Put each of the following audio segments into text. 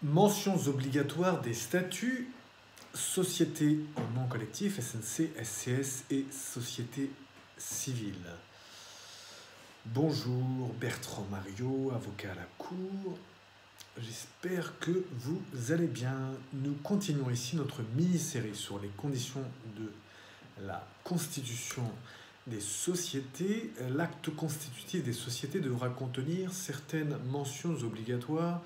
Mentions obligatoires des statuts société en nom collectif, SNC, SCS et société civile. Bonjour, Bertrand Mario, avocat à la Cour. J'espère que vous allez bien. Nous continuons ici notre mini-série sur les conditions de la constitution des sociétés. L'acte constitutif des sociétés devra contenir certaines mentions obligatoires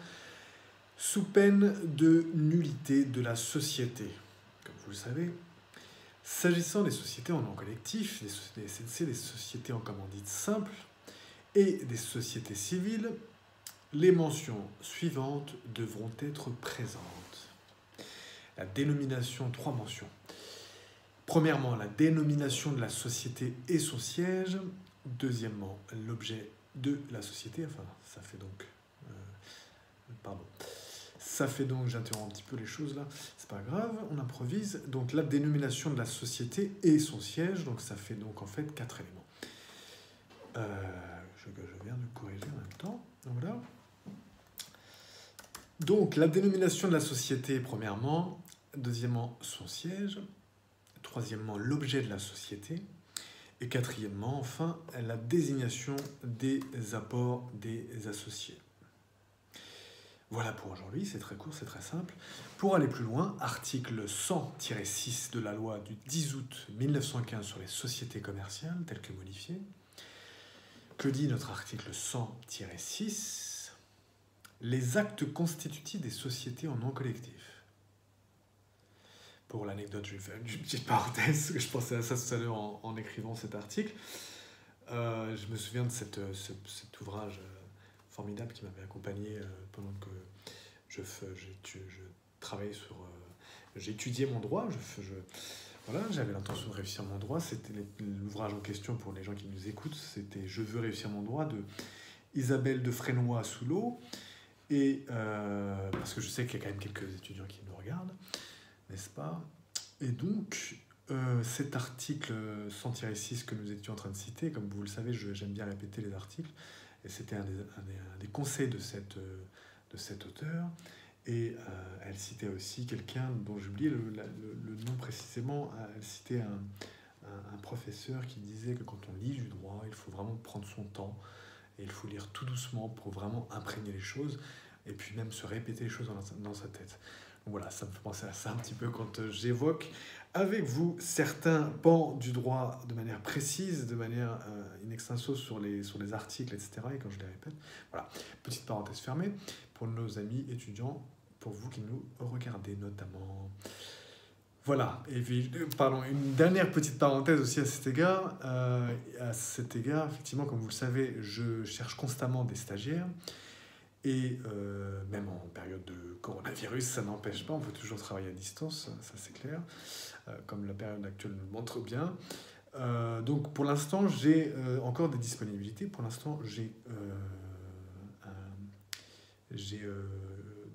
sous peine de nullité de la société. Comme vous le savez, s'agissant des sociétés en nom collectif, des sociétés SNC, des sociétés en commandite simple et des sociétés civiles, les mentions suivantes devront être présentes. La dénomination, 3 mentions. Premièrement, la dénomination de la société et son siège. Deuxièmement, l'objet de la société. Enfin, ça fait donc... Ça fait donc, j'interromps un petit peu les choses là, c'est pas grave, on improvise. Donc la dénomination de la société et son siège, donc ça fait donc en fait 4 éléments. Je viens de corriger en même temps, donc voilà. Donc la dénomination de la société, premièrement. Deuxièmement, son siège. Troisièmement, l'objet de la société. Et quatrièmement, enfin, la désignation des apports des associés. Voilà pour aujourd'hui, c'est très court, c'est très simple. Pour aller plus loin, article 100-6 de la loi du 10 août 1915 sur les sociétés commerciales, tel que modifié. Que dit notre article 100-6 ? Les actes constitutifs des sociétés en nom collectif. Pour l'anecdote, je vais faire une petite parenthèse, je pensais à ça tout à l'heure en écrivant cet article. Je me souviens de cet ouvrage formidable qui m'avait accompagné pendant que je travaillais sur... j'étudiais mon droit, voilà, j'avais l'intention de réussir mon droit. C'était l'ouvrage en question pour les gens qui nous écoutent, c'était « Je veux réussir mon droit » de Isabelle de Frénois-Soulot. Et parce que je sais qu'il y a quand même quelques étudiants qui nous regardent, n'est-ce pas? Et donc, cet article 100-6 que nous étions en train de citer, comme vous le savez, j'aime bien répéter les articles, et c'était un des conseils de cet auteur. Et elle citait aussi quelqu'un dont j'oublie le nom précisément. Elle citait un professeur qui disait que quand on lit du droit, il faut vraiment prendre son temps et il faut lire tout doucement pour vraiment imprégner les choses et puis même se répéter les choses dans sa tête. Donc voilà, ça me fait penser à ça un petit peu quand j'évoque avec vous certains pans du droit de manière précise, de manière in extenso sur les articles, etc. Et quand je les répète, voilà, petite parenthèse fermée pour nos amis étudiants, pour vous qui nous regardez notamment. Voilà, et pardon, une dernière petite parenthèse aussi à cet égard. Effectivement, comme vous le savez, je cherche constamment des stagiaires. Et même en période de coronavirus, ça n'empêche pas, on peut toujours travailler à distance, ça c'est clair, comme la période actuelle nous le montre bien. Donc pour l'instant, j'ai encore des disponibilités. Pour l'instant, j'ai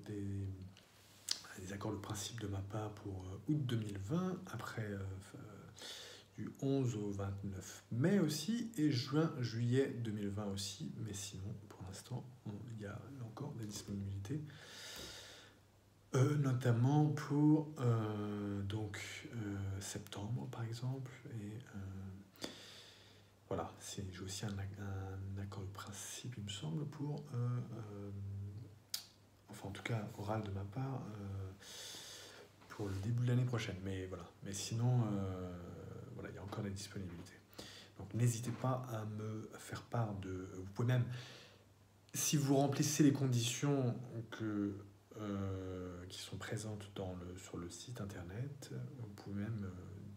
des accords de principe de ma part pour août 2020, après du 11 au 29 mai aussi, et juillet 2020 aussi, mais sinon, pour l'instant, il y a encore des disponibilités, notamment pour septembre, par exemple, et voilà, j'ai aussi un accord de principe, il me semble, pour... enfin en tout cas oral de ma part, pour le début de l'année prochaine. Mais voilà. Mais sinon, voilà, il y a encore des disponibilités. Donc n'hésitez pas à me faire part de... Vous pouvez même, si vous remplissez les conditions qui sont présentes sur le site internet, vous pouvez même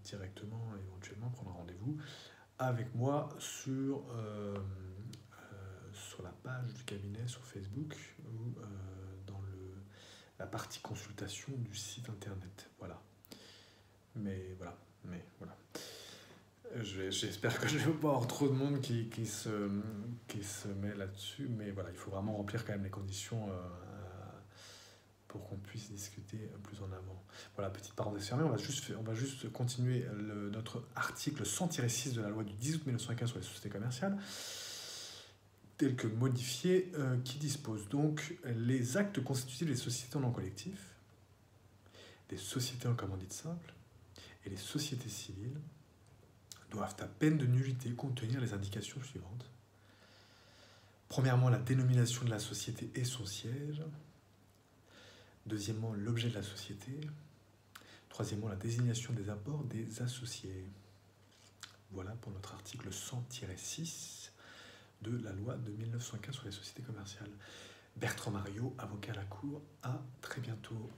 directement, éventuellement, prendre un rendez-vous avec moi sur la page du cabinet sur Facebook ou dans la partie consultation du site internet. Voilà. Mais voilà. J'espère que je ne vais pas avoir trop de monde qui se met là-dessus, mais voilà, il faut vraiment remplir quand même les conditions pour qu'on puisse discuter plus en avant. Voilà, petite parenthèse fermée, on va juste continuer notre article 100-6 de la loi du 10 août 1915 sur les sociétés commerciales. tel que modifié, qui dispose donc les actes constitutifs des sociétés en nom collectif, des sociétés en commandite simple et les sociétés civiles doivent à peine de nullité contenir les indications suivantes. Premièrement, la dénomination de la société et son siège. Deuxièmement, l'objet de la société. Troisièmement, la désignation des apports des associés. Voilà pour notre article 100-6 de la loi de 1915 sur les sociétés commerciales. Bertrand Mariot, avocat à la Cour. À très bientôt.